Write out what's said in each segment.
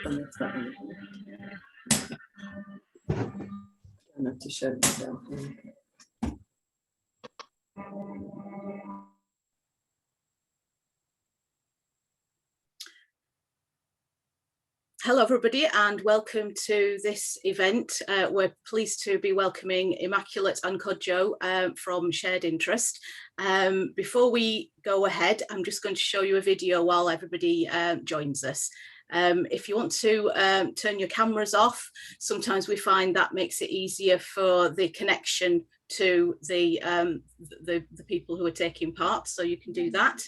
Not to show myself. Hello everybody and welcome to this event. We're pleased to be welcoming Immaculate and Kodzo from Shared Interest. Before we go ahead, I'm just going to show you a video while everybody joins us. If you want to turn your cameras off, sometimes we find that makes it easier for the connection to the people who are taking part, so you can do that.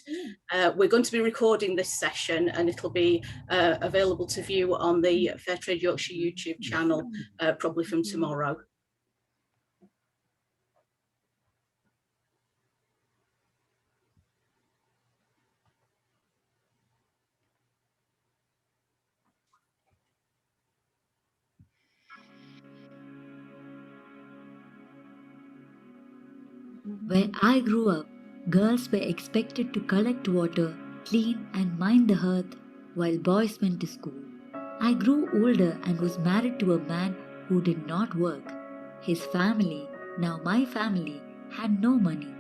We're going to be recording this session and it'll be available to view on the Fairtrade Yorkshire YouTube channel probably from tomorrow. Where I grew up, girls were expected to collect water, clean and mind the hearth, while boys went to school. I grew older and was married to a man who did not work. His family, now my family, had no money.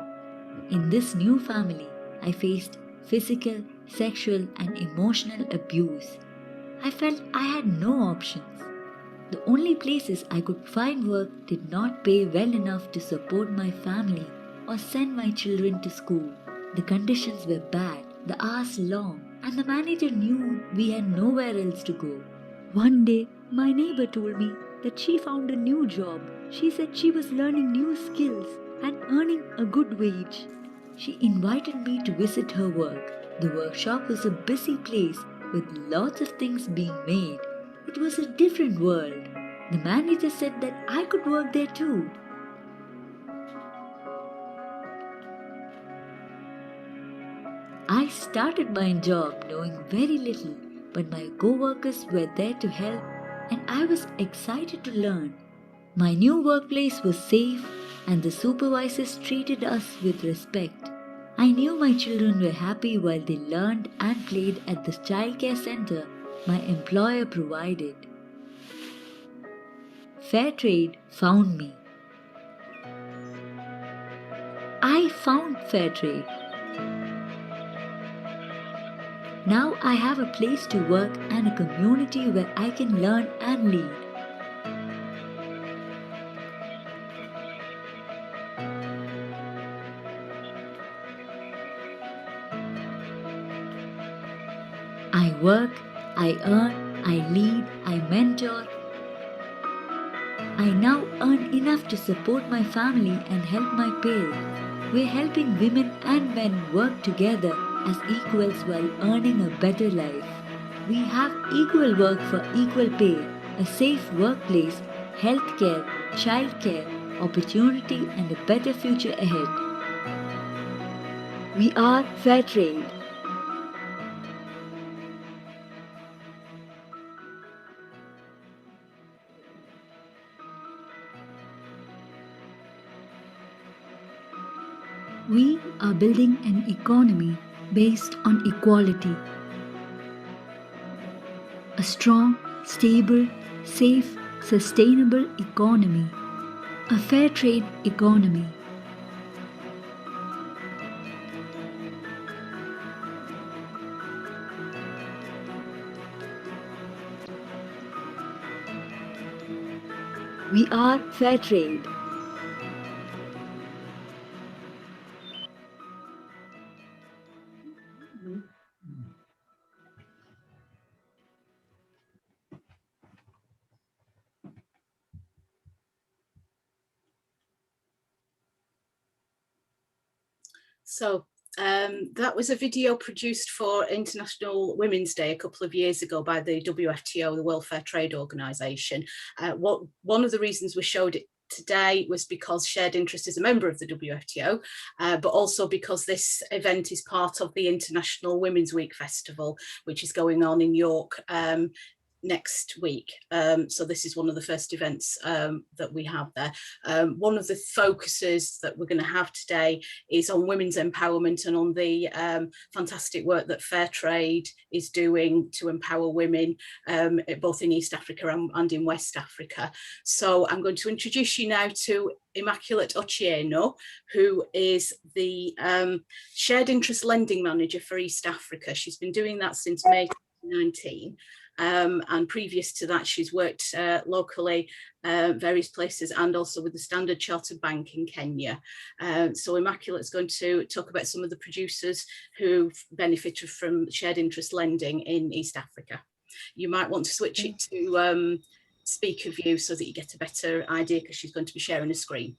In this new family, I faced physical, sexual and emotional abuse. I felt I had no options. The only places I could find work did not pay well enough to support my family or send my children to school. The conditions were bad, the hours long, and the manager knew we had nowhere else to go. One day, my neighbor told me that she found a new job. She said she was learning new skills and earning a good wage. She invited me to visit her work. The workshop was a busy place with lots of things being made. It was a different world. The manager said that I could work there too. I started my job knowing very little, but my co-workers were there to help and I was excited to learn. My new workplace was safe and the supervisors treated us with respect. I knew my children were happy while they learned and played at the childcare center my employer provided. Fairtrade found me. I found Fairtrade. Now I have a place to work and a community where I can learn and lead. I work, I earn, I lead, I mentor. I now earn enough to support my family and help my parents. We're helping women and men work together as equals while earning a better life. We have equal work for equal pay, a safe workplace, healthcare, childcare, opportunity and a better future ahead. We are Fairtrade. We are building an economy based on equality. A strong, stable, safe, sustainable economy. A fair trade economy. We are Fairtrade. So that was a video produced for International Women's Day a couple of years ago by the WFTO, the World Fair Trade Organization. One of the reasons we showed it today was because Shared Interest is a member of the WFTO, but also because this event is part of the International Women's Week Festival, which is going on in York next week. So this is one of the first events that we have there. One of the focuses that we're going to have today is on women's empowerment and on the fantastic work that Fairtrade is doing to empower women, both in East Africa and in West Africa. So I'm going to introduce you now to Immaculate Ochieno, who is the Shared Interest Lending Manager for East Africa. She's been doing that since May 2019. And previous to that, she's worked locally, various places, and also with the Standard Chartered Bank in Kenya. So Immaculate's going to talk about some of the producers who've benefited from shared interest lending in East Africa. You might want to switch it to speaker view so that you get a better idea, because she's going to be sharing a screen.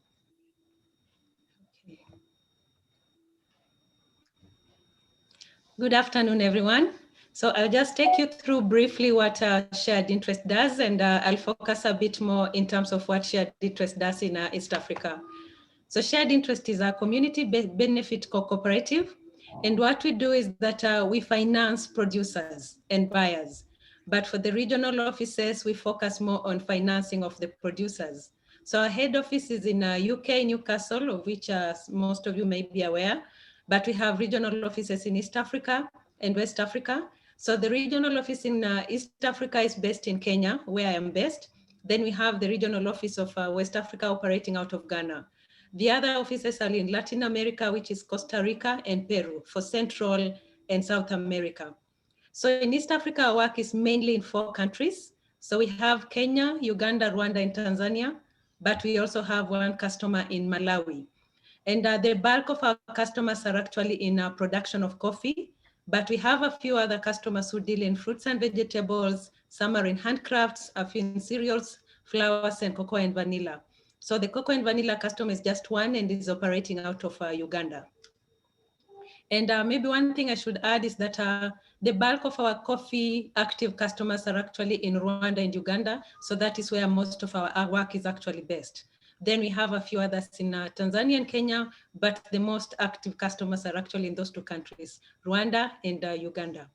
Good afternoon, everyone. So I'll just take you through briefly what shared interest does, and I'll focus a bit more in terms of what shared interest does in East Africa. So shared interest is a community benefit cooperative, and what we do is that we finance producers and buyers. But for the regional offices, we focus more on financing of the producers. So our head office is in UK, Newcastle, of which most of you may be aware, but we have regional offices in East Africa and West Africa. So the regional office in East Africa is based in Kenya, where I am based. Then we have the regional office of West Africa operating out of Ghana. The other offices are in Latin America, which is Costa Rica and Peru for Central and South America. So in East Africa, our work is mainly in 4 countries. So we have Kenya, Uganda, Rwanda, and Tanzania, but we also have 1 customer in Malawi. And the bulk of our customers are actually in production of coffee, but we have a few other customers who deal in fruits and vegetables, some are in handcrafts, a few in cereals, flowers, and cocoa and vanilla. So the cocoa and vanilla customer is just 1 and is operating out of Uganda. And maybe one thing I should add is that the bulk of our coffee active customers are actually in Rwanda and Uganda. So that is where most of our work is actually based. Then we have a few others in Tanzania and Kenya, but the most active customers are actually in those 2 countries, Rwanda and Uganda.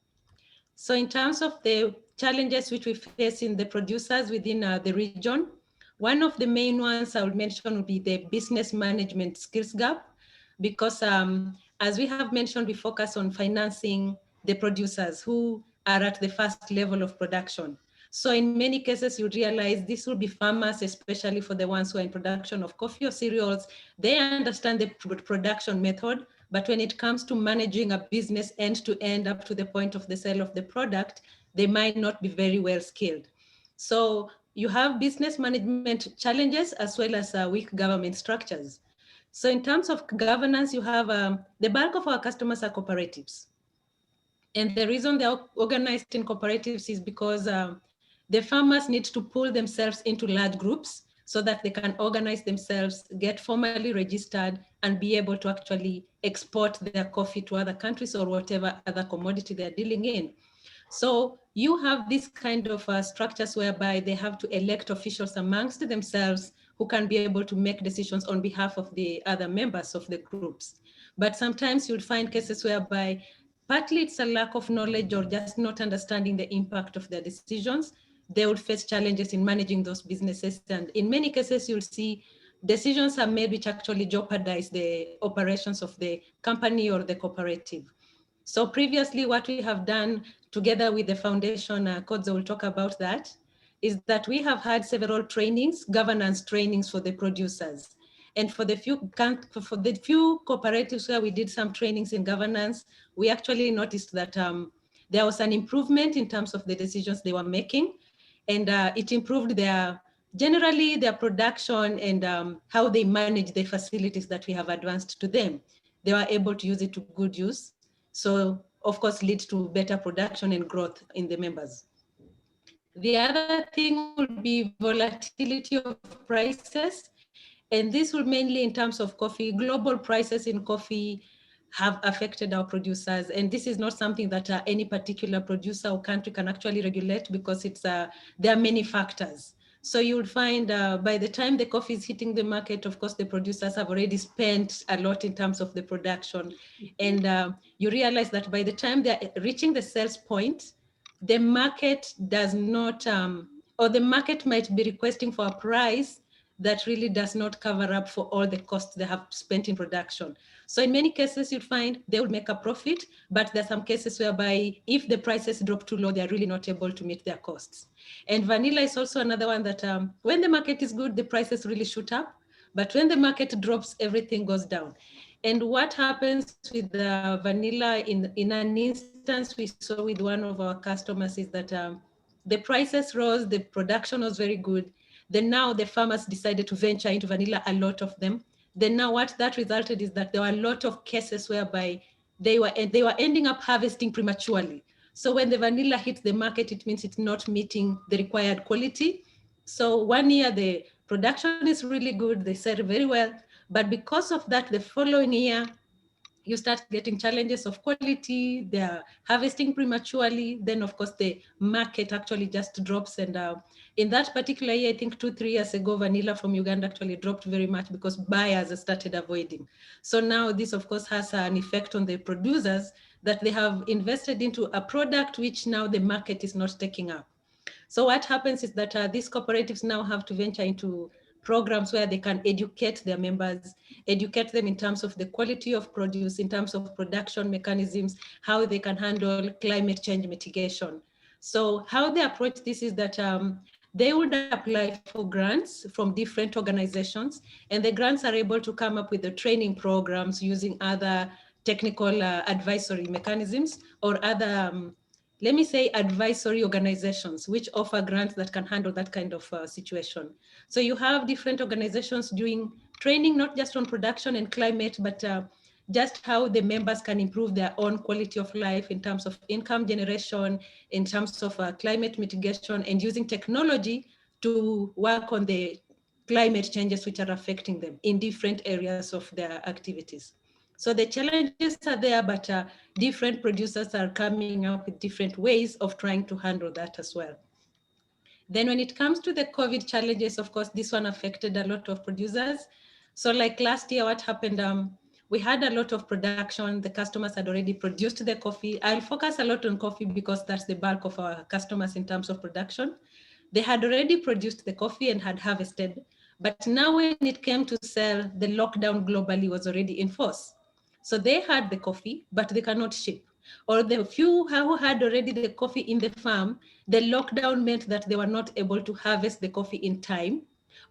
So in terms of the challenges which we face in the producers within the region, one of the main ones I would mention would be the business management skills gap, because as we have mentioned, we focus on financing the producers who are at the first level of production. So in many cases, you realize this will be farmers, especially for the ones who are in production of coffee or cereals. They understand the production method, but when it comes to managing a business end to end up to the point of the sale of the product, they might not be very well skilled. So you have business management challenges as well as weak government structures. So in terms of governance, you have the bulk of our customers are cooperatives. And the reason they're organized in cooperatives is because the farmers need to pull themselves into large groups so that they can organize themselves, get formally registered, and be able to actually export their coffee to other countries or whatever other commodity they're dealing in. So you have this kind of structures whereby they have to elect officials amongst themselves who can be able to make decisions on behalf of the other members of the groups. But sometimes you'll find cases whereby partly it's a lack of knowledge or just not understanding the impact of their decisions. They will face challenges in managing those businesses. And in many cases, you'll see decisions are made which actually jeopardize the operations of the company or the cooperative. So previously, what we have done together with the foundation, Kodzo will talk about that, is that we have had several trainings, governance trainings for the producers. And for the few cooperatives where we did some trainings in governance, we actually noticed that there was an improvement in terms of the decisions they were making. And it improved generally their production and how they manage the facilities that we have advanced to them. They were able to use it to good use. So of course, leads to better production and growth in the members. The other thing would be volatility of prices. And this will mainly in terms of coffee. Global prices in coffee have affected our producers. And this is not something that any particular producer or country can actually regulate, because there are many factors. So you'll find by the time the coffee is hitting the market, of course, the producers have already spent a lot in terms of the production. And you realize that by the time they're reaching the sales point, the market does not, or the market might be requesting for a price that really does not cover up for all the costs they have spent in production. So in many cases, you'd find they will make a profit, but there are some cases whereby if the prices drop too low, they're really not able to meet their costs. And vanilla is also another one that when the market is good, the prices really shoot up. But when the market drops, everything goes down. And what happens with the vanilla in an instance we saw with one of our customers is that the prices rose, the production was very good. Then now the farmers decided to venture into vanilla, a lot of them. Then now what that resulted is that there were a lot of cases whereby they were ending up harvesting prematurely. So when the vanilla hits the market, it means it's not meeting the required quality. So 1 year, the production is really good, they sell very well. But because of that, the following year, you start getting challenges of quality, they're harvesting prematurely, then of course the market actually just drops. And in that particular year, I think 2-3 years ago, vanilla from Uganda actually dropped very much because buyers started avoiding. So now this of course has an effect on the producers that they have invested into a product which now the market is not taking up. So what happens is that these cooperatives now have to venture into programs where they can educate their members, educate them in terms of the quality of produce, in terms of production mechanisms, how they can handle climate change mitigation. So how they approach this is that they would apply for grants from different organizations, and the grants are able to come up with the training programs using other technical advisory mechanisms or other let me say advisory organizations which offer grants that can handle that kind of situation. So you have different organizations doing training, not just on production and climate, but just how the members can improve their own quality of life in terms of income generation, in terms of climate mitigation, and using technology to work on the climate changes which are affecting them in different areas of their activities. So the challenges are there, but different producers are coming up with different ways of trying to handle that as well. Then when it comes to the COVID challenges, of course, this one affected a lot of producers. So like last year, what happened, we had a lot of production. The customers had already produced the coffee. I'll focus a lot on coffee because that's the bulk of our customers in terms of production. They had already produced the coffee and had harvested. But now when it came to sell, the lockdown globally was already in force. So they had the coffee, but they cannot ship. Or the few who had already the coffee in the farm, the lockdown meant that they were not able to harvest the coffee in time,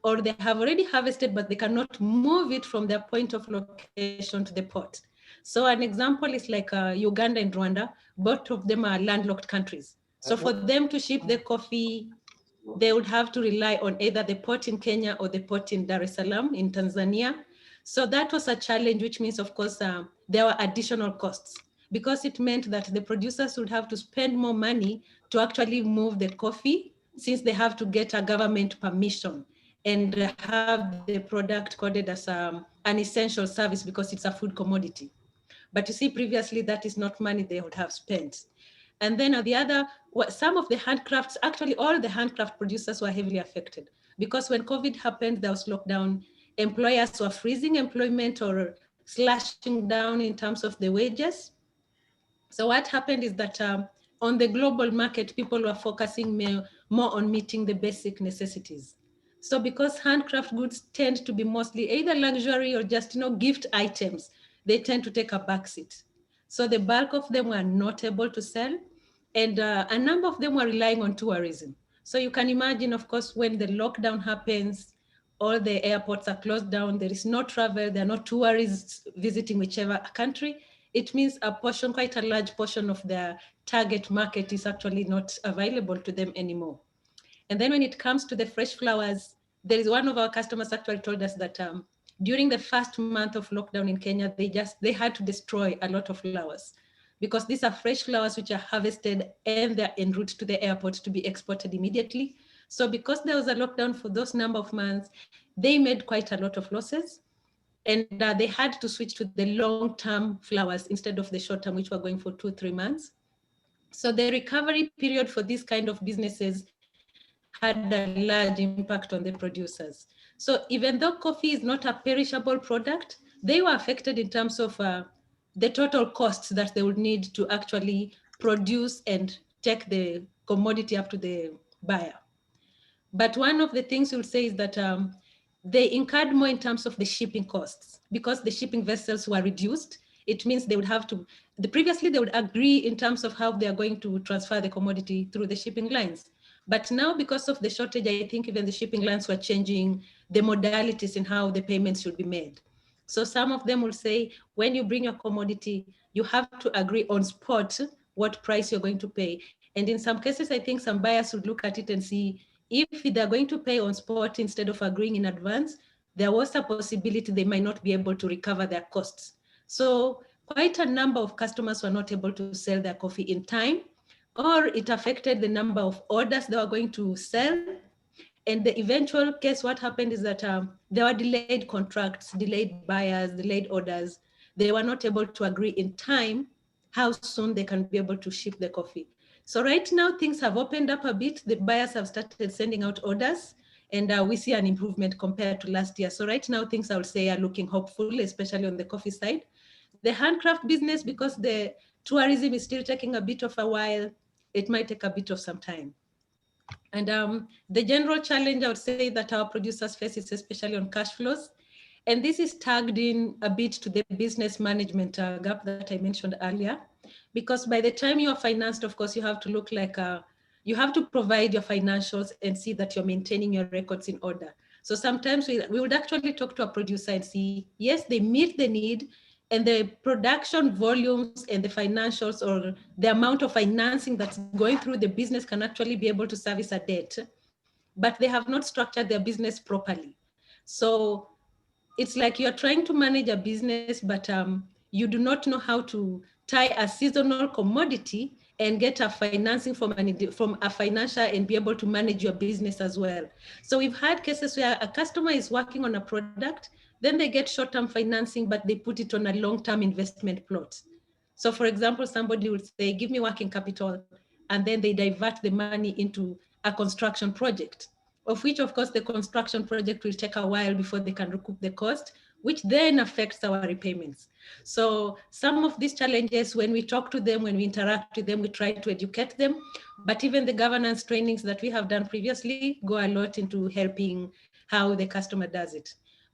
or they have already harvested, but they cannot move it from their point of location to the port. So an example is like Uganda and Rwanda, both of them are landlocked countries. So for them to ship the coffee, they would have to rely on either the port in Kenya or the port in Dar es Salaam in Tanzania. So that was a challenge, which means, of course, there were additional costs because it meant that the producers would have to spend more money to actually move the coffee since they have to get a government permission and have the product coded as an essential service because it's a food commodity. But you see, previously, that is not money they would have spent. And then on the other, some of the handcrafts, actually all the handcraft producers were heavily affected because when COVID happened, there was lockdown, employers were freezing employment or slashing down in terms of the wages. So what happened is that on the global market, people were focusing more on meeting the basic necessities. So because handcraft goods tend to be mostly either luxury or just gift items, they tend to take a backseat. So the bulk of them were not able to sell, and a number of them were relying on tourism. So you can imagine, of course, when the lockdown happens, all the airports are closed down, there is no travel, there are no tourists visiting whichever country. It means a portion, quite a large portion of their target market is actually not available to them anymore. And then when it comes to the fresh flowers, there is one of our customers actually told us that during the first month of lockdown in Kenya, they had to destroy a lot of flowers because these are fresh flowers which are harvested and they're en route to the airport to be exported immediately. So because there was a lockdown for those number of months, they made quite a lot of losses. And they had to switch to the long-term flowers instead of the short-term, which were going for 2-3 months. So the recovery period for these kind of businesses had a large impact on the producers. So even though coffee is not a perishable product, they were affected in terms of the total costs that they would need to actually produce and take the commodity up to the buyer. But one of the things you'll say is that they incurred more in terms of the shipping costs because the shipping vessels were reduced. It means they would have to, previously they would agree in terms of how they are going to transfer the commodity through the shipping lines. But now because of the shortage, I think even the shipping lines were changing the modalities in how the payments should be made. So some of them will say, when you bring your commodity, you have to agree on spot what price you're going to pay. And in some cases, I think some buyers would look at it and see, if they're going to pay on spot instead of agreeing in advance, there was a possibility they might not be able to recover their costs. So quite a number of customers were not able to sell their coffee in time, or it affected the number of orders they were going to sell. And the eventual case, what happened is that there were delayed contracts, delayed buyers, delayed orders. They were not able to agree in time how soon they can be able to ship the coffee. So right now, things have opened up a bit. The buyers have started sending out orders, and we see an improvement compared to last year. So right now, things I would say are looking hopeful, especially on the coffee side. The handcraft business, because the tourism is still taking a bit of a while, it might take a bit of some time. And the general challenge I would say that our producers face is especially on cash flows. And this is tagged in a bit to the business management gap that I mentioned earlier, because by the time you are financed, of course, you have to look like, you have to provide your financials and see that you're maintaining your records in order. So sometimes we would actually talk to a producer and see, yes, they meet the need, and the production volumes and the financials or the amount of financing that's going through the business can actually be able to service a debt, but they have not structured their business properly. So it's like you're trying to manage a business, but you do not know how to tie a seasonal commodity and get a financing from a financier and be able to manage your business as well. So we've had cases where a customer is working on a product, then they get short-term financing, but they put it on a long-term investment plot. So for example, somebody would say, give me working capital, and then they divert the money into a construction project, of which, of course, the construction project will take a while before they can recoup the cost, which then affects our repayments. So some of these challenges, when we talk to them, when we interact with them, we try to educate them. But even the governance trainings that we have done previously go a lot into helping how the customer does it.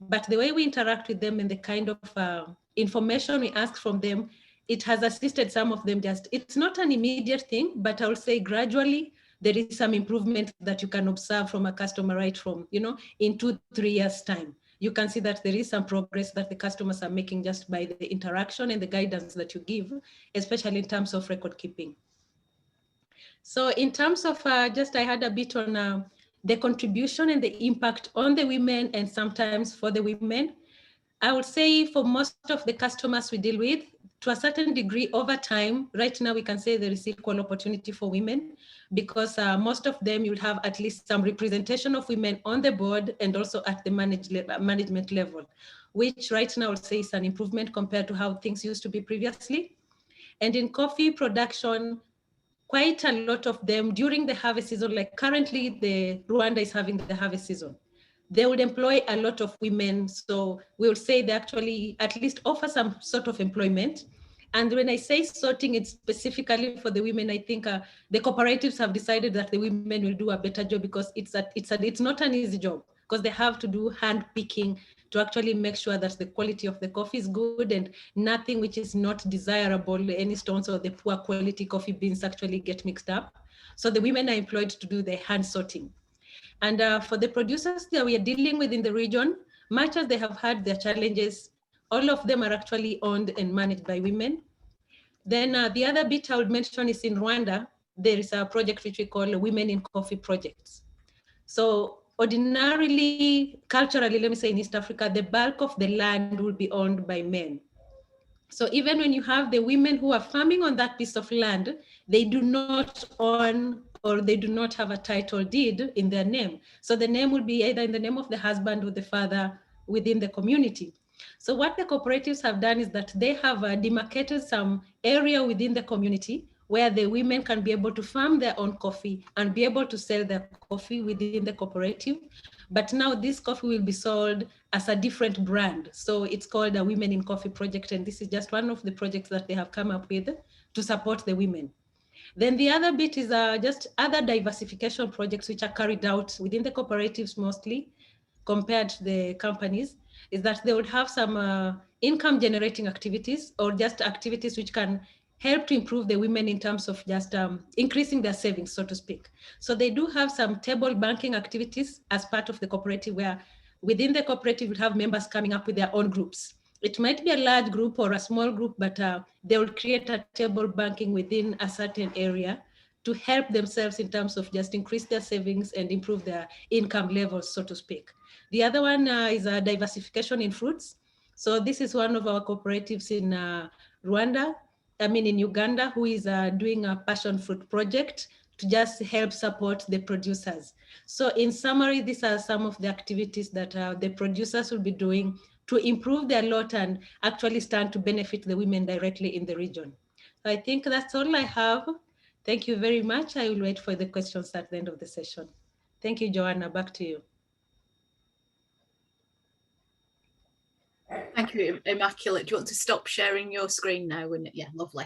But the way we interact with them and the kind of information we ask from them, it has assisted some of them. Just, it's not an immediate thing, but I will say gradually, there is some improvement that you can observe from a customer right from, in 2-3 years time. You can see that there is some progress that the customers are making just by the interaction and the guidance that you give, especially in terms of record keeping. So in terms of I had a bit on the contribution and the impact on the women and sometimes for the women. I would say for most of the customers we deal with, to a certain degree over time, right now we can say there is equal opportunity for women, because most of them, you'll have at least some representation of women on the board and also at the management level, which right now I would say is an improvement compared to how things used to be previously. And in coffee production, quite a lot of them during the harvest season, like currently Rwanda is having the harvest season, they would employ a lot of women. So we would say they actually at least offer some sort of employment. And when I say sorting, it's specifically for the women. I think the cooperatives have decided that the women will do a better job, because it's not an easy job, because they have to do hand picking to actually make sure that the quality of the coffee is good and nothing which is not desirable, any stones or the poor quality coffee beans actually get mixed up. So the women are employed to do the hand sorting. And for the producers that we are dealing with in the region, much as they have had their challenges, all of them are actually owned and managed by women. Then the other bit I would mention is in Rwanda, there is a project which we call Women in Coffee Projects. So ordinarily, culturally, let me say in East Africa, the bulk of the land will be owned by men. So even when you have the women who are farming on that piece of land, they do not own or they do not have a title deed in their name. So the name will be either in the name of the husband or the father within the community. So what the cooperatives have done is that they have demarcated some area within the community where the women can be able to farm their own coffee and be able to sell their coffee within the cooperative. But now this coffee will be sold as a different brand. So it's called a Women in Coffee Project. And this is just one of the projects that they have come up with to support the women. Then the other bit is just other diversification projects which are carried out within the cooperatives mostly compared to the companies, is that they would have some income generating activities or just activities which can help to improve the women in terms of just increasing their savings, so to speak. So they do have some table banking activities as part of the cooperative, where within the cooperative you have members coming up with their own groups. It might be a large group or a small group, but they will create a table banking within a certain area to help themselves in terms of just increase their savings and improve their income levels, so to speak. The other one is diversification in fruits. So this is one of our cooperatives in in Uganda, who is doing a passion fruit project to just help support the producers. So in summary, these are some of the activities that the producers will be doing to improve their lot and actually stand to benefit the women directly in the region. So I think that's all I have. Thank you very much. I will wait for the questions at the end of the session. Thank you, Joanna. Back to you. Thank you, Immaculate. Do you want to stop sharing your screen now? Yeah, lovely.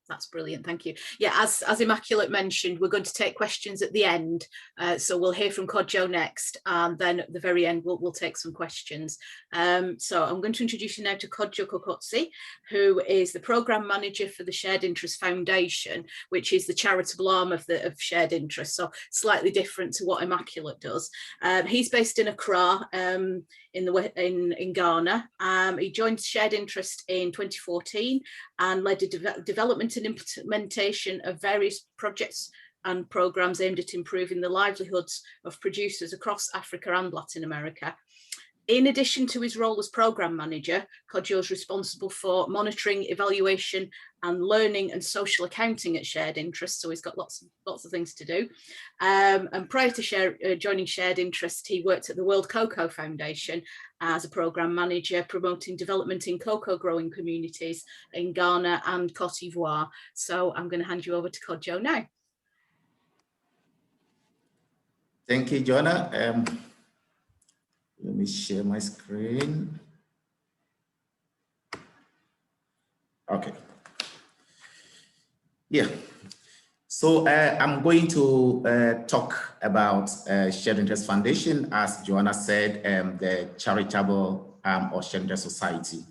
That's brilliant. Thank you. Yeah, as Immaculate mentioned, we're going to take questions at the end. So we'll hear from Kodzo next, and then at the very end, we'll take some questions. So I'm going to introduce you now to Kodzo Korkortsi, who is the Programme Manager for the Shared Interest Foundation, which is the charitable arm of Shared Interest. So slightly different to what Immaculate does. He's based in Accra, in Ghana. He joined Shared Interest in 2014 and led the development and implementation of various projects and programs aimed at improving the livelihoods of producers across Africa and Latin America. In addition to his role as Programme Manager, Kodzo is responsible for monitoring, evaluation and learning and social accounting at Shared Interest, so he's got lots of things to do. And prior to joining Shared Interest, he worked at the World Cocoa Foundation as a Programme Manager, promoting development in cocoa growing communities in Ghana and Cote d'Ivoire. So I'm going to hand you over to Kodzo now. Thank you, Joanna. Let me share my screen. Okay. Yeah. So I'm going to talk about Shared Interest Foundation, as Joanna said, the charitable arm of Shared Interest Society.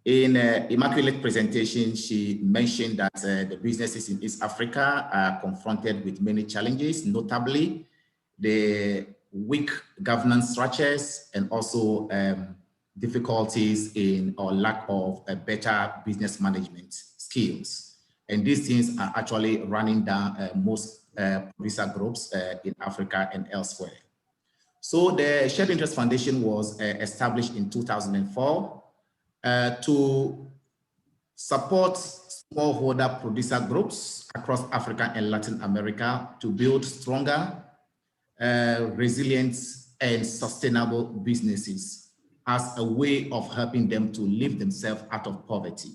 In Immaculate presentation, she mentioned that the businesses in East Africa are confronted with many challenges, notably the weak governance structures and also difficulties in or lack of better business management skills. And these things are actually running down most producer groups in Africa and elsewhere. So the Shared Interest Foundation was established in 2004 to support smallholder producer groups across Africa and Latin America to build stronger, resilient and sustainable businesses as a way of helping them to lift themselves out of poverty.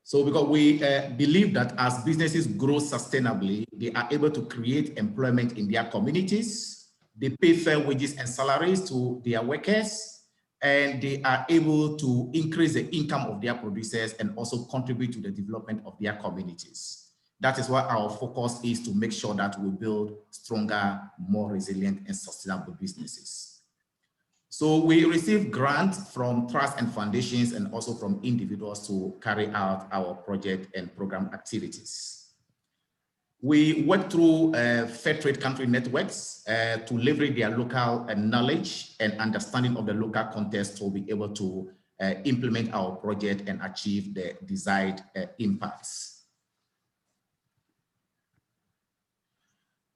So because we believe that as businesses grow sustainably, they are able to create employment in their communities, they pay fair wages and salaries to their workers, and they are able to increase the income of their producers and also contribute to the development of their communities. That is why our focus is to make sure that we build stronger, more resilient and sustainable businesses. So we receive grants from trusts and foundations and also from individuals to carry out our project and program activities. We work through Fairtrade country networks to leverage their local knowledge and understanding of the local context to be able to implement our project and achieve the desired impacts.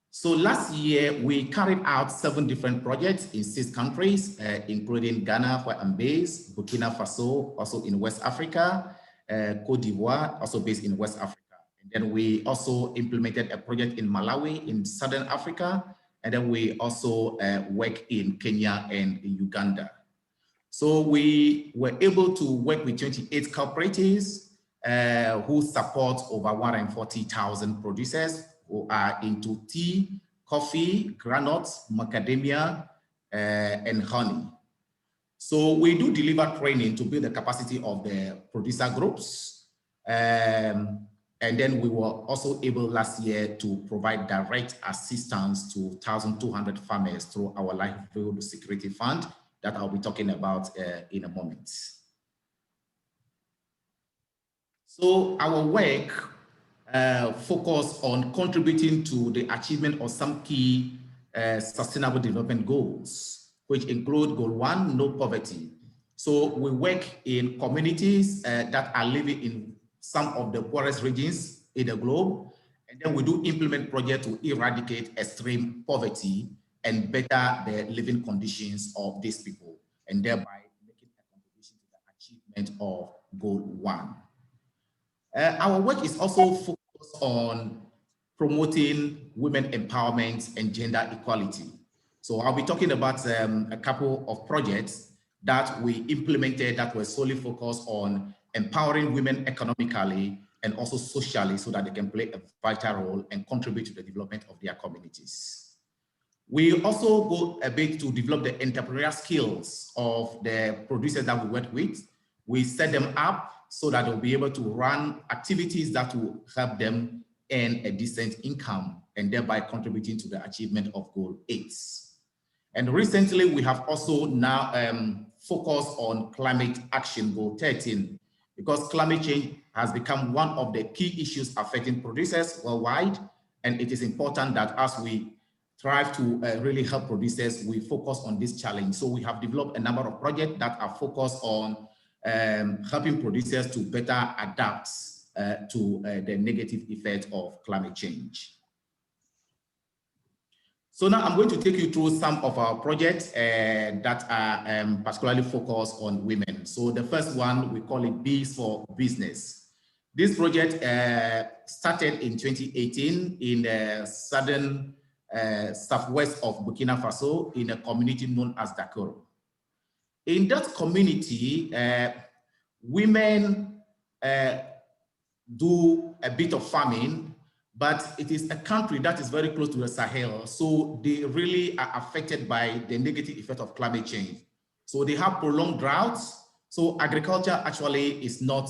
So last year, we carried out 7 different projects in 6 countries, including Ghana, where I'm based, Burkina Faso, also in West Africa, Cote d'Ivoire, also based in West Africa. And then we also implemented a project in Malawi, in Southern Africa, and then we also work in Kenya and in Uganda. So we were able to work with 28 cooperatives who support over 140,000 producers who are into tea, coffee, granules, macadamia, and honey. So we do deliver training to build the capacity of the producer groups. And then we were also able last year to provide direct assistance to 1,200 farmers through our Livelihood Security Fund that I'll be talking about in a moment. So our work focus on contributing to the achievement of some key sustainable development goals, which include goal 1, no poverty. So we work in communities that are living in some of the poorest regions in the globe, and then we do implement projects to eradicate extreme poverty and better the living conditions of these people, and thereby making a contribution to the achievement of goal 1. Our work is also focused on promoting women empowerment and gender equality. So I'll be talking about a couple of projects that we implemented that were solely focused on empowering women economically and also socially so that they can play a vital role and contribute to the development of their communities. We also go a bit to develop the entrepreneurial skills of the producers that we work with. We set them up so that they'll be able to run activities that will help them earn a decent income and thereby contributing to the achievement of goal 8. And recently we have also now focused on climate action, goal 13, because climate change has become one of the key issues affecting producers worldwide. And it is important that as we strive to really help producers, we focus on this challenge. So we have developed a number of projects that are focused on helping producers to better adapt to the negative effect of climate change. So now I'm going to take you through some of our projects that are particularly focused on women. So the first one, we call it Bees for Business. This project started in 2018 in the southern southwest of Burkina Faso in a community known as Dakar. In that community, women do a bit of farming, but it is a country that is very close to the Sahel. So they really are affected by the negative effect of climate change. So they have prolonged droughts. So agriculture actually is not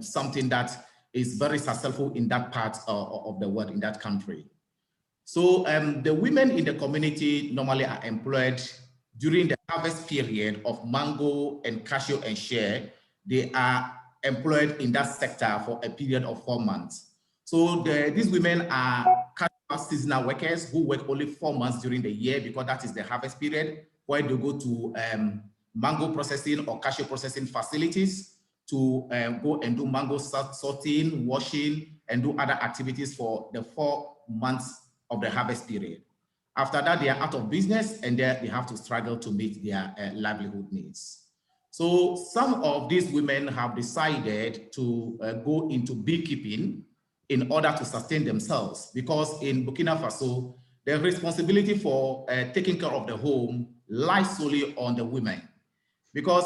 something that is very successful in that part of the world, in that country. So the women in the community normally are employed during the harvest period of mango and cashew and shea. They are employed in that sector for a period of 4 months. So these women are casual seasonal workers who work only 4 months during the year because that is the harvest period, where they go to mango processing or cashew processing facilities to go and do mango sorting, washing, and do other activities for the 4 months of the harvest period. After that, they are out of business and they have to struggle to meet their livelihood needs. So some of these women have decided to go into beekeeping in order to sustain themselves, because in Burkina Faso, the responsibility for taking care of the home lies solely on the women, because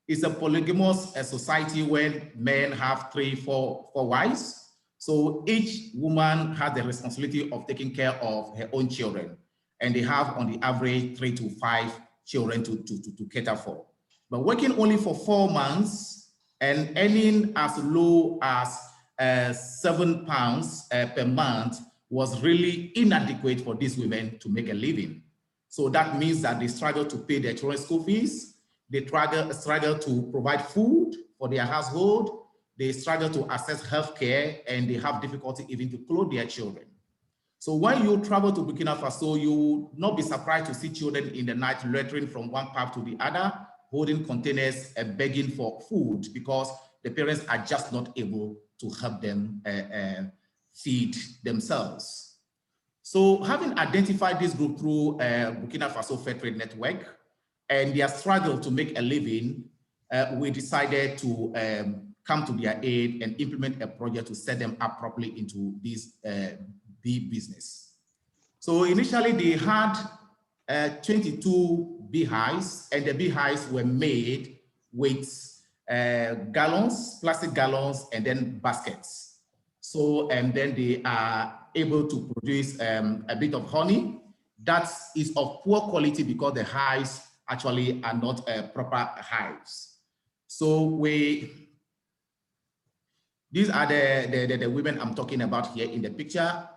it's a polygamous society where men have 3, 4 wives. So each woman has the responsibility of taking care of her own children, and they have on the average 3 to 5 children to cater for. But working only for 4 months and earning as low as £7 per month was really inadequate for these women to make a living. So that means that they struggle to pay their children's school fees, they struggle to provide food for their household, they struggle to access healthcare, and they have difficulty even to clothe their children. So when you travel to Burkina Faso, you will not be surprised to see children in the night loitering from one pub to the other, holding containers and begging for food because the parents are just not able to help them feed themselves. So having identified this group through Burkina Faso Fairtrade Network and their struggle to make a living, we decided to come to their aid and implement a project to set them up properly into this bee business. So initially they had 22 beehives, and the beehives were made with gallons, plastic gallons, and then baskets. So, and then they are able to produce a bit of honey that is of poor quality because the hives actually are not proper hives. So we These are the women I'm talking about here in the picture.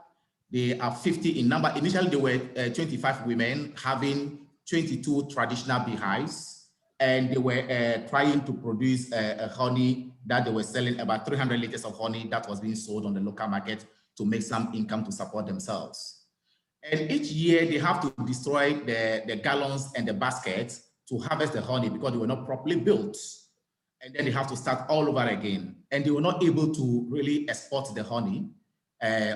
They are 50 in number. Initially, there were 25 women having 22 traditional beehives, and they were trying to produce honey that they were selling, about 300 liters of honey that was being sold on the local market to make some income to support themselves. And each year they have to destroy the gallons and the baskets to harvest the honey because they were not properly built. And then they have to start all over again. And they were not able to really export the honey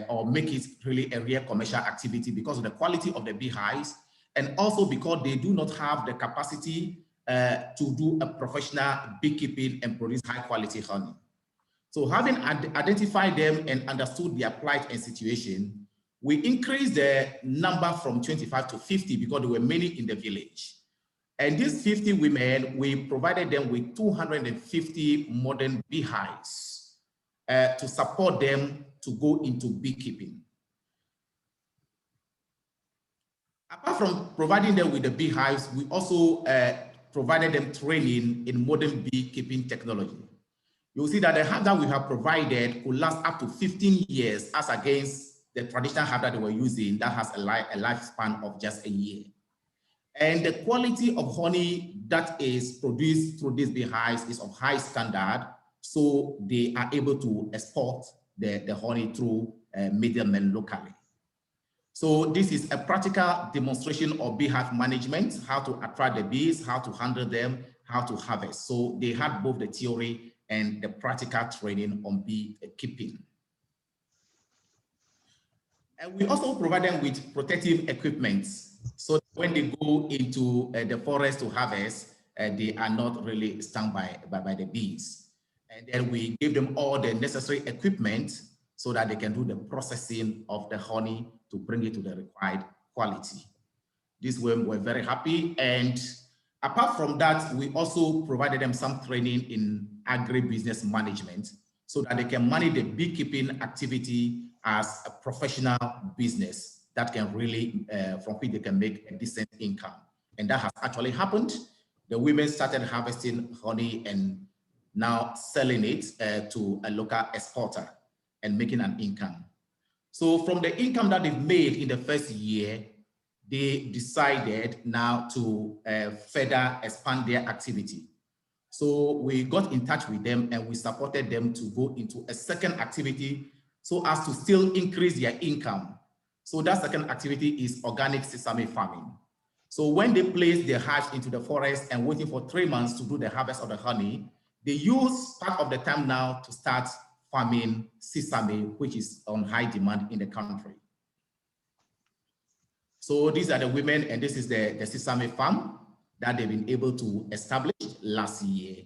or make it really a real commercial activity because of the quality of the beehives, and also because they do not have the capacity to do a professional beekeeping and produce high quality honey. So having identified them and understood their plight and situation, we increased the number from 25 to 50 because there were many in the village. And these 50 women, we provided them with 250 modern beehives to support them to go into beekeeping. Apart from providing them with the beehives, we also provided them training in modern beekeeping technology. You'll see that the hive that we have provided could last up to 15 years as against the traditional hive that they were using that has a lifespan of just a year. And the quality of honey that is produced through these beehives is of high standard, so they are able to export the honey through middlemen locally. So this is a practical demonstration of beehive management, how to attract the bees, how to handle them, how to harvest. So they had both the theory and the practical training on beekeeping. And we also provide them with protective equipment. So when they go into the forest to harvest, they are not really stung by the bees. And then we give them all the necessary equipment so that they can do the processing of the honey to bring it to the required quality. These women were very happy. And apart from that, we also provided them some training in agribusiness management so that they can manage the beekeeping activity as a professional business that can really, from which they can make a decent income. And that has actually happened. The women started harvesting honey and now selling it to a local exporter and making an income. So from the income that they've made in the first year, they decided now to further expand their activity. So we got in touch with them and we supported them to go into a second activity so as to still increase their income. So that second activity is organic sesame farming. So when they place their hives into the forest and waiting for 3 months to do the harvest of the honey, they use part of the time now to start farming sesame, which is on high demand in the country. So these are the women, and this is the sesame farm that they've been able to establish last year.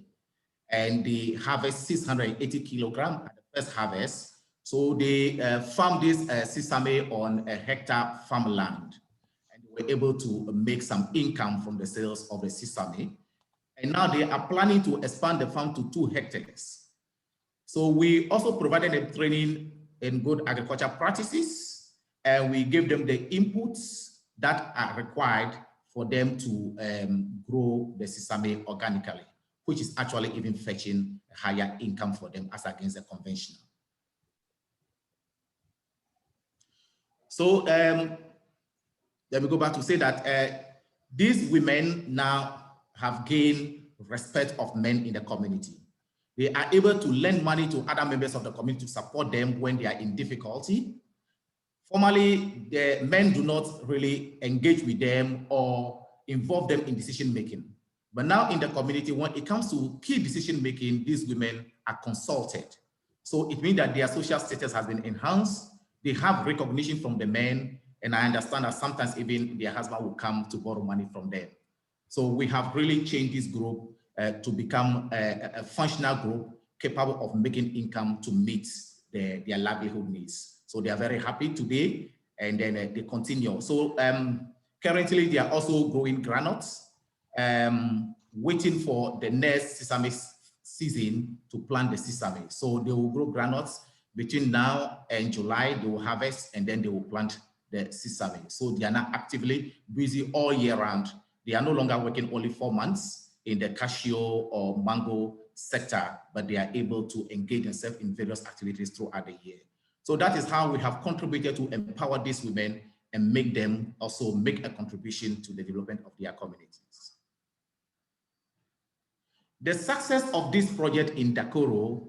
And they harvest 680 kilograms at the first harvest. So they farm this sesame on a hectare farmland, and they were able to make some income from the sales of the sesame. And now they are planning to expand the farm to 2 hectares. So we also provided them training in good agriculture practices, and we gave them the inputs that are required for them to grow the sesame organically, which is actually even fetching a higher income for them as against the conventional. So let me go back to say that these women now have gained respect of men in the community. They are able to lend money to other members of the community to support them when they are in difficulty. Formerly, the men do not really engage with them or involve them in decision making. But now in the community, when it comes to key decision making, these women are consulted. So it means that their social status has been enhanced. They have recognition from the men, and I understand that sometimes even their husband will come to borrow money from them. So we have really changed this group to become a functional group capable of making income to meet their livelihood needs. So they are very happy today, and then they continue. So currently they are also growing granules, waiting for the next sesame season to plant the sesame. So they will grow granules between now and July. They will harvest and then they will plant the sesame. So they are now actively busy all year round. They are no longer working only 4 months in the cashew or mango sector, but they are able to engage themselves in various activities throughout the year. So that is how we have contributed to empower these women and make them also make a contribution to the development of their communities. The success of this project in Dakoro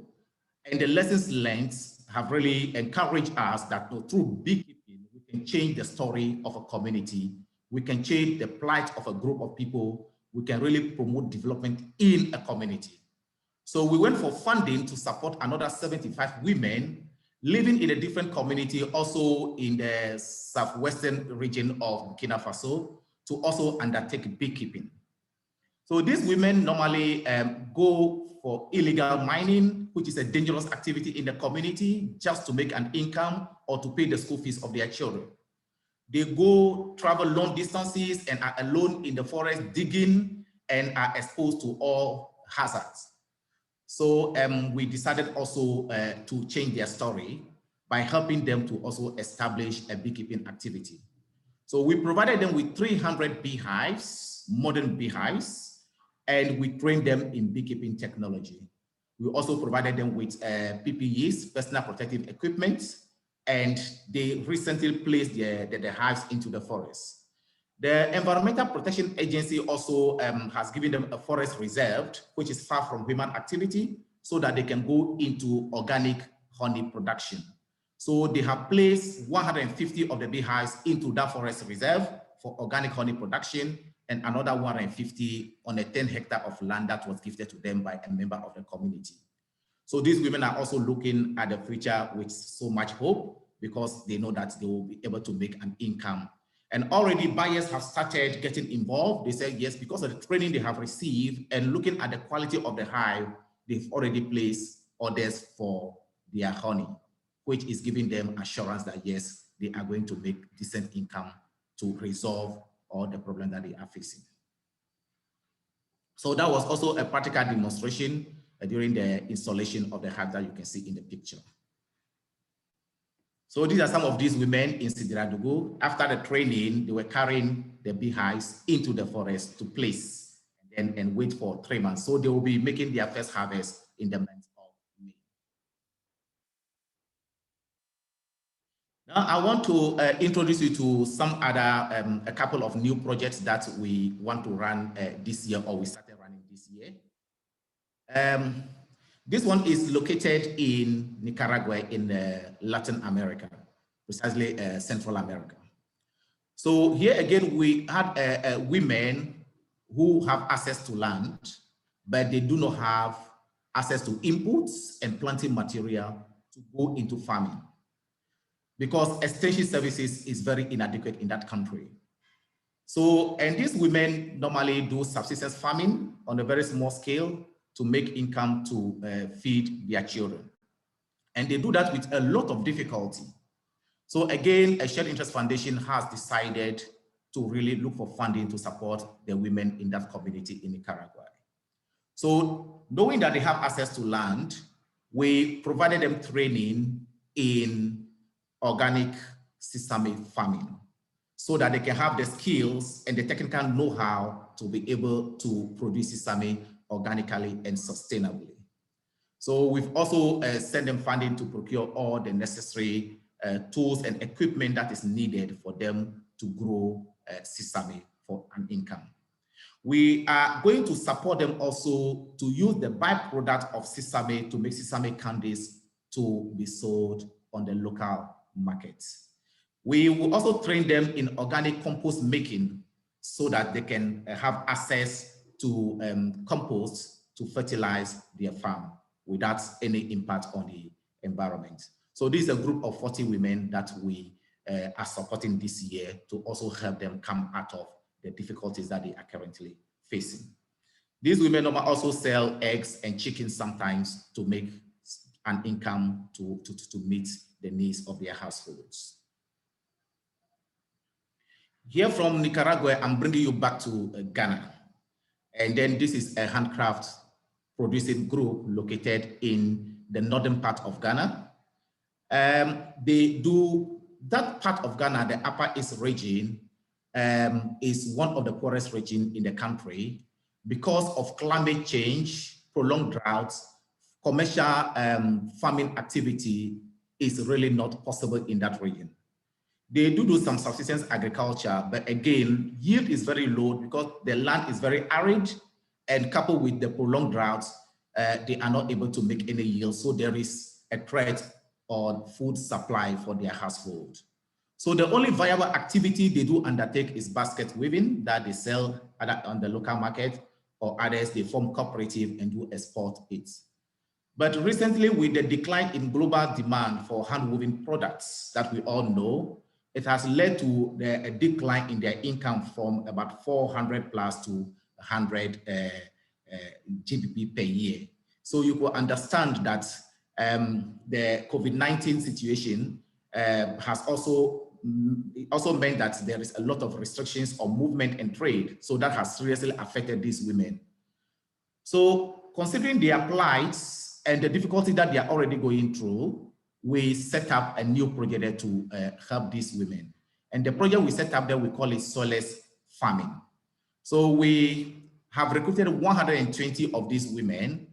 and the lessons learned have really encouraged us that through beekeeping, we can change the story of a community. We can change the plight of a group of people. We can really promote development in a community. So we went for funding to support another 75 women living in a different community, also in the southwestern region of Burkina Faso, to also undertake beekeeping. So these women normally go for illegal mining, which is a dangerous activity in the community, just to make an income or to pay the school fees of their children. They go travel long distances and are alone in the forest digging and are exposed to all hazards. So we decided also to change their story by helping them to also establish a beekeeping activity. So we provided them with 300 beehives, modern beehives, and we trained them in beekeeping technology. We also provided them with PPEs, personal protective equipment, and they recently placed the hives into the forest. The Environmental Protection Agency also has given them a forest reserve, which is far from human activity, so that they can go into organic honey production. So they have placed 150 of the beehives into that forest reserve for organic honey production, and another 150 on a 10-hectare of land that was gifted to them by a member of the community. So these women are also looking at the future with so much hope, because they know that they will be able to make an income. And already buyers have started getting involved. They say yes, because of the training they have received and looking at the quality of the hive, they've already placed orders for their honey, which is giving them assurance that yes, they are going to make decent income to resolve all the problems that they are facing. So that was also a practical demonstration during the installation of the hive that you can see in the picture. So these are some of these women in Sidiradugu. After the training, they were carrying the beehives into the forest to place and wait for 3 months. So they will be making their first harvest in the month of May. Now I want to introduce you to some other, a couple of new projects that we want to run this year, or we started running this year. This one is located in Nicaragua in Latin America, precisely Central America. So here again, we had women who have access to land, but they do not have access to inputs and planting material to go into farming, because extension services is very inadequate in that country. So, and these women normally do subsistence farming on a very small scale to make income to feed their children. And they do that with a lot of difficulty. So again, a Shared Interest Foundation has decided to really look for funding to support the women in that community in Nicaragua. So knowing that they have access to land, we provided them training in organic sesame farming, so that they can have the skills and the technical know-how to be able to produce sesame organically and sustainably. So we've also sent them funding to procure all the necessary tools and equipment that is needed for them to grow sesame for an income. We are going to support them also to use the byproduct of sesame to make sesame candies to be sold on the local markets. We will also train them in organic compost making, so that they can have access to compost to fertilize their farm without any impact on the environment. So this is a group of 40 women that we are supporting this year to also help them come out of the difficulties that they are currently facing. These women also sell eggs and chickens sometimes to make an income to meet the needs of their households. Here from Nicaragua, I'm bringing you back to Ghana. And then this is a handcraft producing group located in the northern part of Ghana. They do, that part of Ghana, the Upper East region, is one of the poorest regions in the country. Because of climate change, prolonged droughts, commercial farming activity is really not possible in that region. They do some subsistence agriculture, but again, yield is very low because the land is very arid, and coupled with the prolonged droughts, they are not able to make any yield. So there is a threat on food supply for their household. So the only viable activity they do undertake is basket weaving that they sell either on the local market, or others they form cooperative and do export it. But recently, with the decline in global demand for hand-woven products that we all know, it has led to a decline in their income from about 400 plus to 100 GBP per year. So you could understand that the COVID-19 situation has also meant that there is a lot of restrictions on movement and trade. So that has seriously affected these women. So considering their plights and the difficulty that they are already going through, we set up a new project to help these women. And the project we set up there, we call it soilless farming. So we have recruited 120 of these women.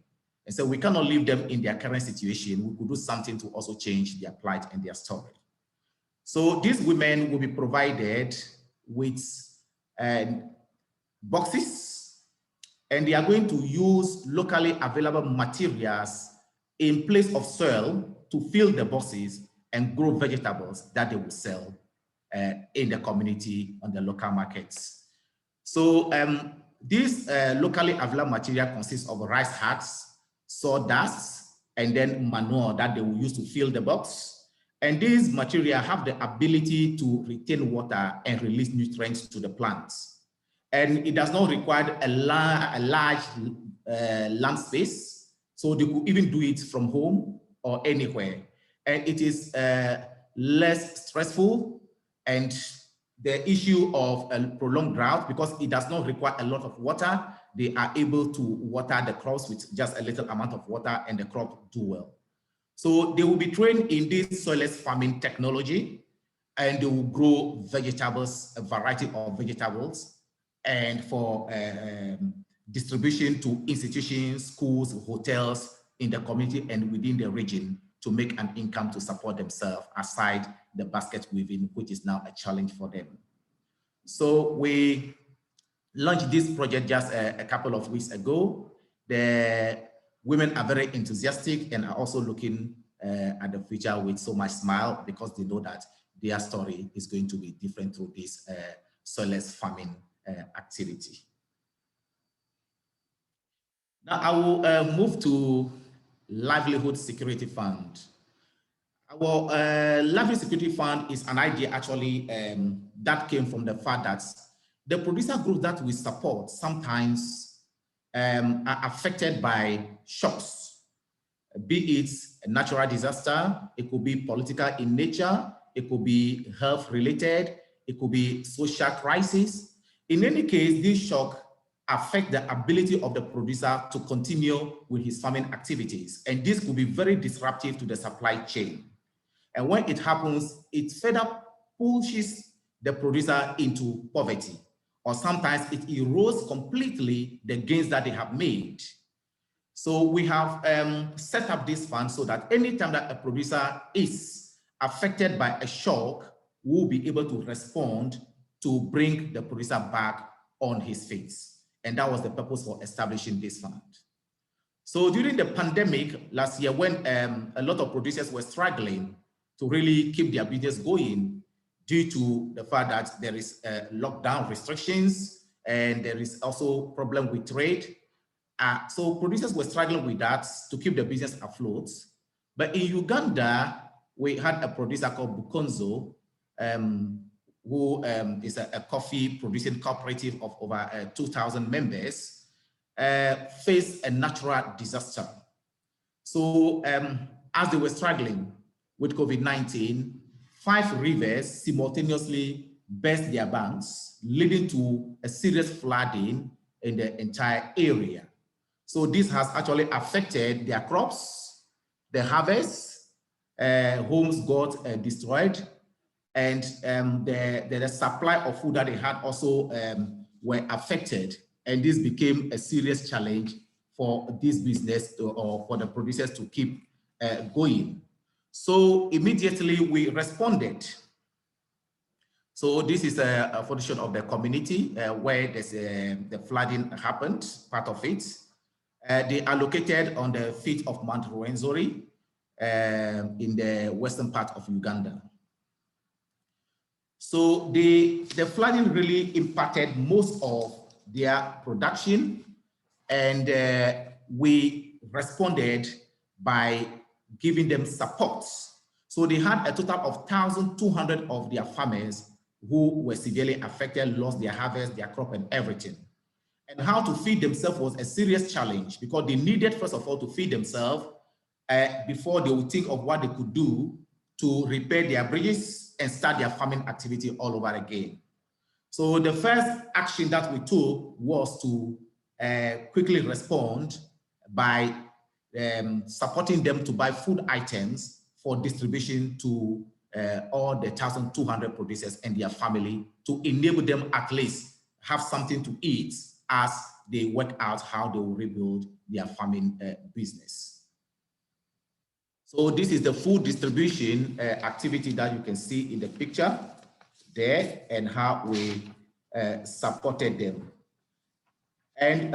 And so we cannot leave them in their current situation. We could do something to also change their plight and their story. So these women will be provided with boxes, and they are going to use locally available materials in place of soil to fill the boxes and grow vegetables that they will sell in the community on the local markets. So this locally available material consists of rice husks, sawdust, and then manure that they will use to fill the box. And these materials have the ability to retain water and release nutrients to the plants. And it does not require a large land space, so they could even do it from home or anywhere. And it is less stressful, and the issue of a prolonged drought, because it does not require a lot of water, they are able to water the crops with just a little amount of water and the crop do well. So they will be trained in this soilless farming technology, and they will grow vegetables, a variety of vegetables, and for distribution to institutions, schools, hotels in the community and within the region to make an income to support themselves aside the basket weaving, which is now a challenge for them. So we launched this project just a couple of weeks ago. The women are very enthusiastic and are also looking at the future with so much smile because they know that their story is going to be different through this soilless farming activity. Now I will move to Livelihood Security Fund. Our Livelihood Security Fund is an idea actually that came from the fact that the producer groups that we support sometimes are affected by shocks, be it a natural disaster, it could be political in nature, it could be health related, it could be social crisis. In any case, this shock affect the ability of the producer to continue with his farming activities. And this could be very disruptive to the supply chain. And when it happens, it further pushes the producer into poverty, or sometimes it erodes completely the gains that they have made. So we have set up this fund so that anytime that a producer is affected by a shock, we'll be able to respond to bring the producer back on his feet. And that was the purpose for establishing this fund. So during the pandemic last year, when a lot of producers were struggling to really keep their business going due to the fact that there is lockdown restrictions and there is also problem with trade. So producers were struggling with that to keep the business afloat. But in Uganda, we had a producer called Bukonzo, who is a coffee producing cooperative of over 2,000 members, faced a natural disaster. So as they were struggling with COVID-19, 5 rivers simultaneously burst their banks, leading to a serious flooding in the entire area. So this has actually affected their crops, the harvest, homes got destroyed, and the supply of food that they had also were affected. And this became a serious challenge for this business or for the producers to keep going. So immediately we responded. So this is a function of the community where there's the flooding happened, part of it. They are located on the feet of Mount Rwenzori in the western part of Uganda. So the flooding really impacted most of their production, and we responded by giving them support. So they had a total of 1,200 of their farmers who were severely affected, lost their harvest, their crop, and everything. And how to feed themselves was a serious challenge because they needed, first of all, to feed themselves before they would think of what they could do to repair their bridges and start their farming activity all over again. So the first action that we took was to quickly respond by supporting them to buy food items for distribution to all the 1,200 producers and their family to enable them at least have something to eat as they work out how they will rebuild their farming business. So this is the food distribution activity that you can see in the picture there and how we supported them. And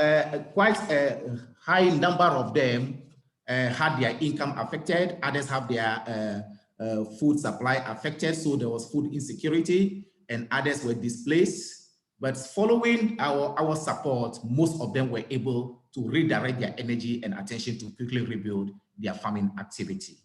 quite a high number of them had their income affected. Others have their food supply affected. So there was food insecurity and others were displaced. But following our support, most of them were able to redirect their energy and attention to quickly rebuild their farming activity.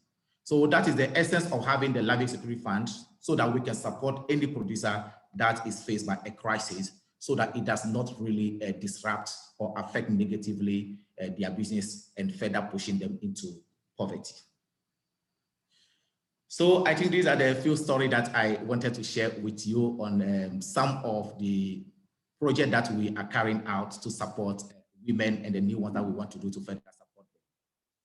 So that is the essence of having the Livestock Security Fund, so that we can support any producer that is faced by a crisis, so that it does not really disrupt or affect negatively their business and further pushing them into poverty. So I think these are the few stories that I wanted to share with you on some of the projects that we are carrying out to support women and the new ones that we want to do to further support them.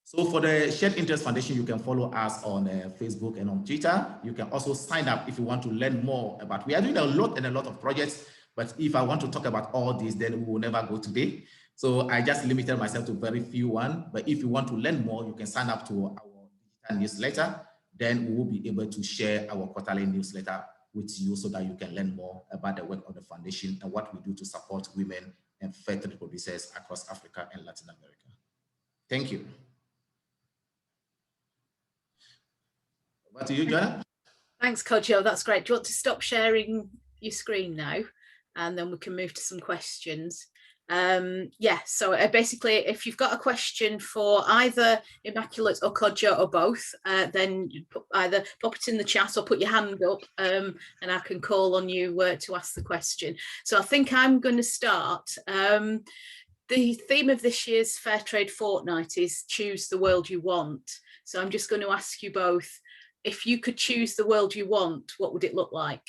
So for the Shared Interest Foundation, you can follow us on Facebook and on Twitter. You can also sign up if you want to learn more about. We are doing a lot of projects, but if I want to talk about all these, then we will never go today. So I just limited myself to very few ones. But if you want to learn more, you can sign up to our digital newsletter. Then we will be able to share our quarterly newsletter with you so that you can learn more about the work of the foundation and what we do to support women and fair trade producers across Africa and Latin America. Thank you. Over to you, Joanna. Thanks, Kodzo. That's great. Do you want to stop sharing your screen now? And then we can move to some questions. Yeah, so basically, if you've got a question for either Immaculate or Kodzo or both, then either pop it in the chat or put your hand up and I can call on you to ask the question. So I think I'm going to start. The theme of this year's Fairtrade Fortnight is Choose the World You Want. So I'm just going to ask you both, if you could choose the world you want, what would it look like?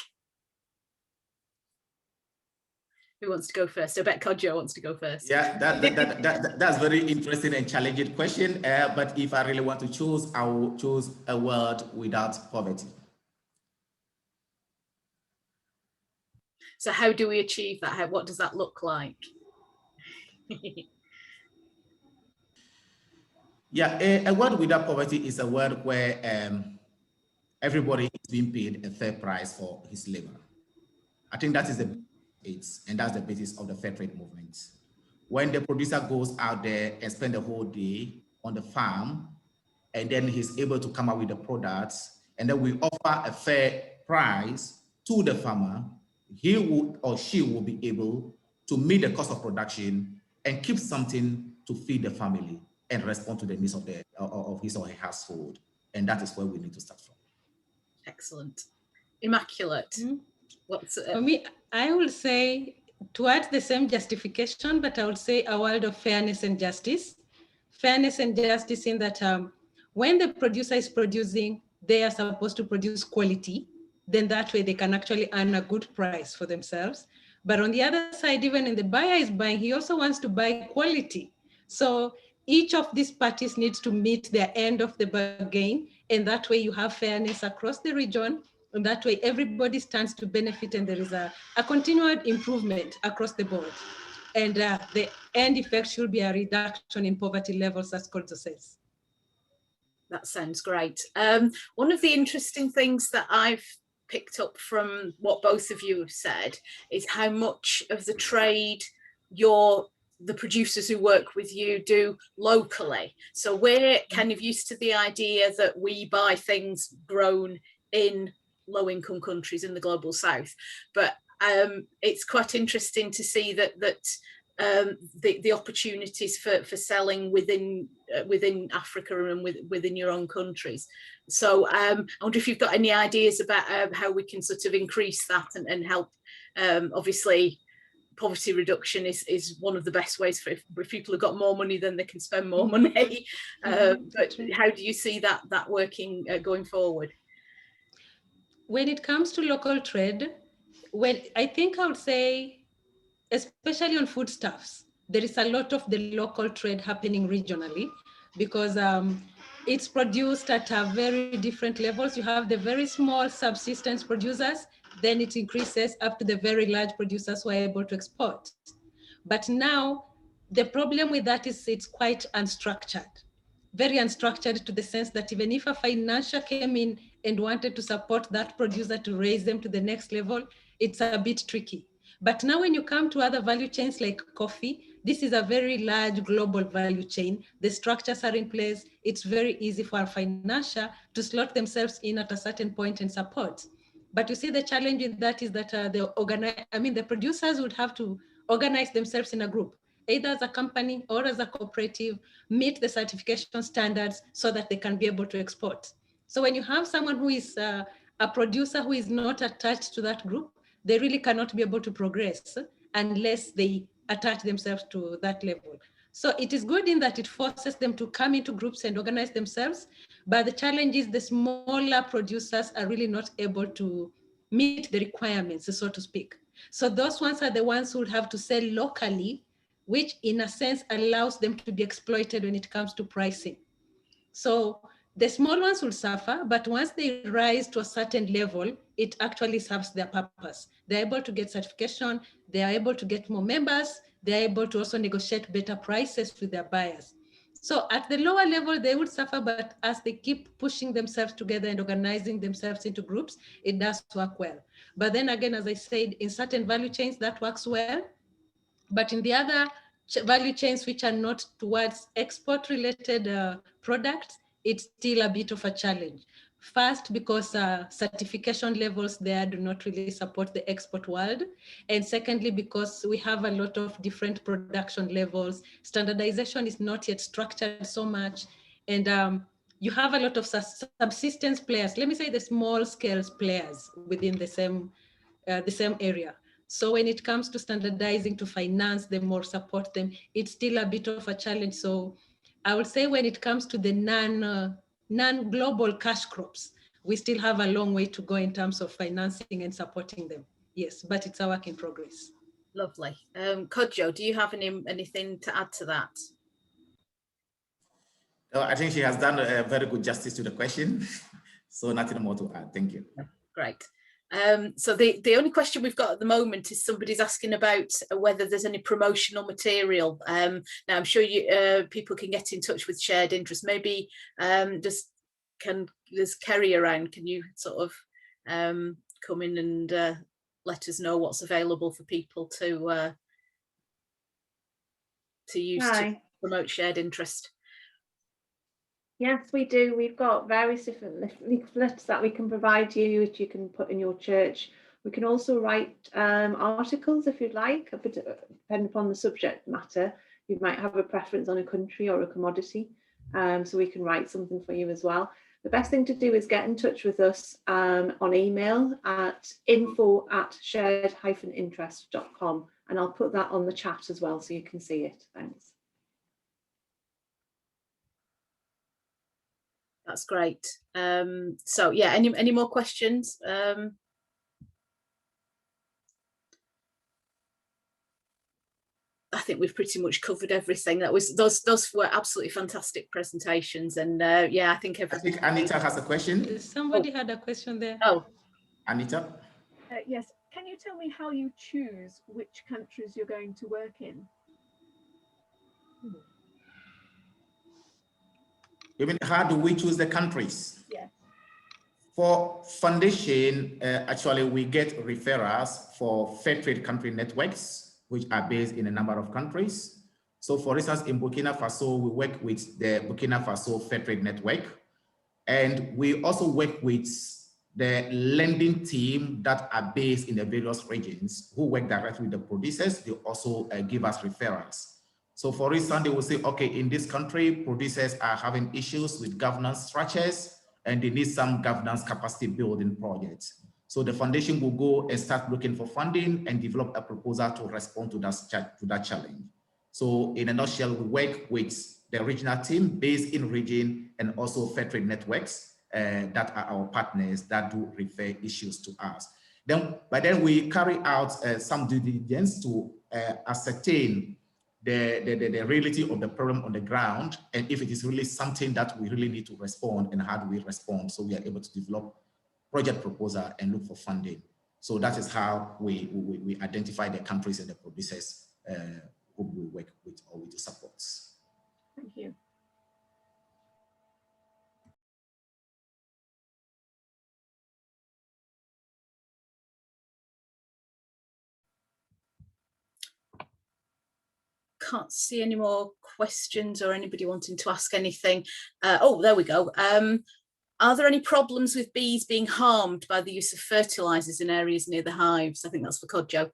Who wants to go first? I bet Kodzo wants to go first. Yeah, that's very interesting and challenging question. But if I really want to choose, I will choose a world without poverty. So how do we achieve that? What does that look like? Yeah, a world without poverty is a world where everybody is being paid a fair price for his labor. I think that is the and that's the basis of the fair trade movement. When the producer goes out there and spend the whole day on the farm, and then he's able to come up with the products, and then we offer a fair price to the farmer, he will or she will be able to meet the cost of production and keep something to feed the family and respond to the needs of his or her household. And that is where we need to start from. Excellent. Immaculate. What's for me? I would say towards the same justification, but I would say a world of fairness and justice. Fairness and justice in that when the producer is producing, they are supposed to produce quality. Then that way they can actually earn a good price for themselves. But on the other side, even when the buyer is buying, he also wants to buy quality. So each of these parties needs to meet their end of the bargain. And that way you have fairness across the region. And that way everybody stands to benefit and there is a continued improvement across the board. And the end effect should be a reduction in poverty levels, as Kodzo says. That sounds great. One of the interesting things that I've picked up from what both of you have said is how much of the trade the producers who work with you do locally. So we're kind of used to the idea that we buy things grown in low-income countries in the global south, but it's quite interesting to see that the opportunities for selling within Africa and within your own countries. So I wonder if you've got any ideas about how we can sort of increase that and help. Obviously, poverty reduction is one of the best ways for if people have got more money, then they can spend more money. But how do you see that working going forward? When it comes to local trade, I think I would say, especially on foodstuffs, there is a lot of the local trade happening regionally, because it's produced at a very different levels. You have the very small subsistence producers, then it increases up to the very large producers who are able to export. But now the problem with that is it's quite unstructured, very unstructured, to the sense that even if a financier came in and wanted to support that producer to raise them to the next level, it's a bit tricky. But now when you come to other value chains like coffee, this is a very large global value chain. The structures are in place. It's very easy for a financier to slot themselves in at a certain point and support. But you see, the challenge in that is that the producers would have to organize themselves in a group, either as a company or as a cooperative, meet the certification standards so that they can be able to export. So when you have someone who is a producer who is not attached to that group, they really cannot be able to progress unless they attach themselves to that level. So it is good in that it forces them to come into groups and organize themselves. But the challenge is the smaller producers are really not able to meet the requirements, so to speak. So those ones are the ones who will have to sell locally, which in a sense allows them to be exploited when it comes to pricing. So the small ones will suffer, but once they rise to a certain level, it actually serves their purpose. They're able to get certification, they are able to get more members, they're able to also negotiate better prices with their buyers. So at the lower level, they would suffer, but as they keep pushing themselves together and organizing themselves into groups, it does work well. But then again, as I said, in certain value chains, that works well. But in the other value chains, which are not towards export-related products, it's still a bit of a challenge. First, because certification levels there do not really support the export world. And secondly, because we have a lot of different production levels. Standardization is not yet structured so much. And you have a lot of subsistence players, let me say the small scale players within the same area. So when it comes to standardizing to finance them or support them, it's still a bit of a challenge. So I would say when it comes to the non-global cash crops, we still have a long way to go in terms of financing and supporting them. Yes, but it's a work in progress. Lovely. Kodzo, do you have anything to add to that? I think she has done a very good justice to the question. So nothing more to add. Thank you. Great. So the only question we've got at the moment is somebody's asking about whether there's any promotional material. Now I'm sure people can get in touch with Shared Interest. Maybe there's Kerry around. Can you sort of come in and let us know what's available for people to use to promote Shared Interest? Yes, we do. We've got various different leaflets that we can provide you, which you can put in your church. We can also write articles if you'd like, depending upon the subject matter. You might have a preference on a country or a commodity, so we can write something for you as well. The best thing to do is get in touch with us on email at info@shared-interest.com, and I'll put that on the chat as well so you can see it. Thanks. That's great. So yeah, any more questions? I think we've pretty much covered everything. Those were absolutely fantastic presentations, and yeah, I think everything. I think Anita has a question. Somebody had a question there. Oh, Anita. Yes. Can you tell me how you choose which countries you're going to work in? Even how do we choose the countries? Yes. For foundation, actually, we get referrals for Fairtrade country networks, which are based in a number of countries. So for instance, in Burkina Faso, we work with the Burkina Faso Fairtrade network. And we also work with the lending team that are based in the various regions who work directly with the producers. They also give us referrals. So for instance, they will say, okay, in this country, producers are having issues with governance structures and they need some governance capacity building projects. So the foundation will go and start looking for funding and develop a proposal to respond to that challenge. So in a nutshell, we work with the regional team based in region and also Fairtrade networks that are our partners that do refer issues to us. But then we carry out some due diligence to ascertain the reality of the problem on the ground, and if it is really something that we really need to respond, and how do we respond, so we are able to develop project proposal and look for funding. So that is how we identify the countries and the producers who we work with or we do supports. Thank you. Can't see any more questions or anybody wanting to ask anything. Oh, there we go. Are there any problems with bees being harmed by the use of fertilizers in areas near the hives? I think that's for Kodzo.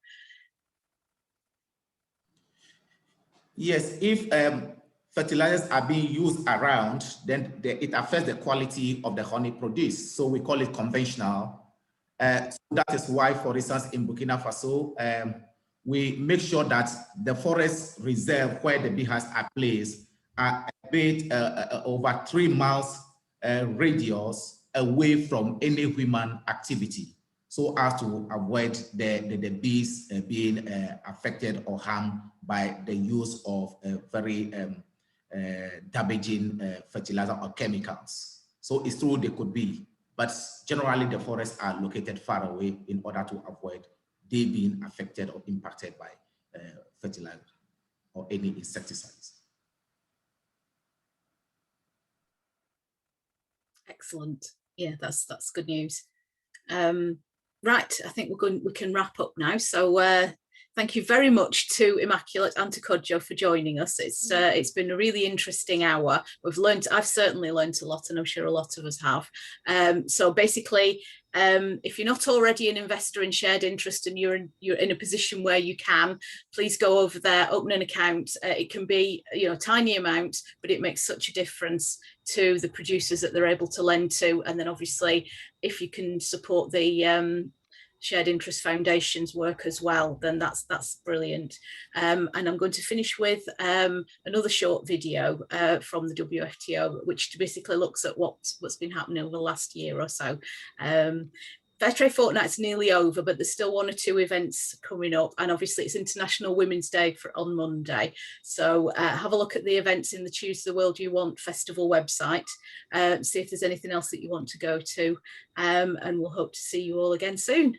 Yes, if fertilizers are being used around, then it affects the quality of the honey produced. So we call it conventional. So that is why, for instance, in Burkina Faso, we make sure that the forest reserve where the beehives are placed are a bit over 3 miles radius away from any human activity, so as to avoid the bees being affected or harmed by the use of very damaging fertilizer or chemicals. So it's true they could be, but generally the forests are located far away in order to avoid they being affected or impacted by fertilizer or any insecticides. Excellent. Yeah, that's good news. Right, I think we can wrap up now. So thank you very much to Immaculate and to Kodzo for joining us. It's been a really interesting hour. I've certainly learned a lot, and I'm sure a lot of us have. So basically, if you're not already an investor in shared interest and you're in a position where you can, please go over there, open an account. It can be a tiny amount, but it makes such a difference to the producers that they're able to lend to. And then obviously, if you can support the Shared Interest Foundation's work as well, then that's brilliant. And I'm going to finish with another short video from the WFTO, which basically looks at what's been happening over the last year or so. Fairtrade Fortnight's nearly over, but there's still 1 or 2 events coming up, and obviously it's International Women's Day on Monday. So have a look at the events in the Choose the World You Want Festival website, see if there's anything else that you want to go to, and we'll hope to see you all again soon.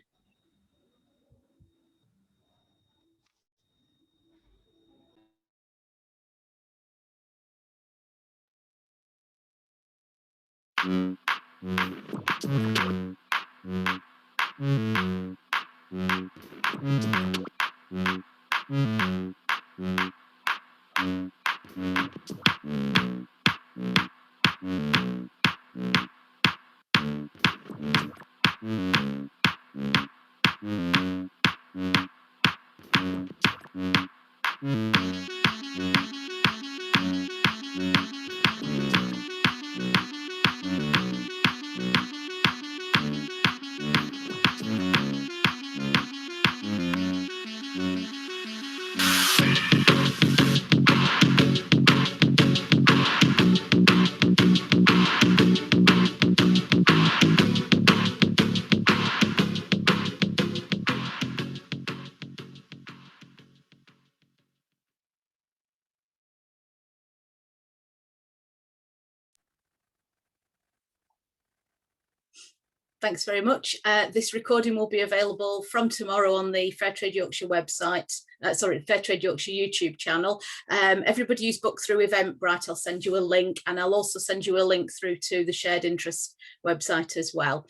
Thanks very much. This recording will be available from tomorrow on the Fairtrade Yorkshire website, Fairtrade Yorkshire YouTube channel. Everybody who's booked through Eventbrite, I'll send you a link, and I'll also send you a link through to the Shared Interest website as well.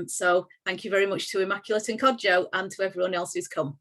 So thank you very much to Immaculate and Kodzo, and to everyone else who's come.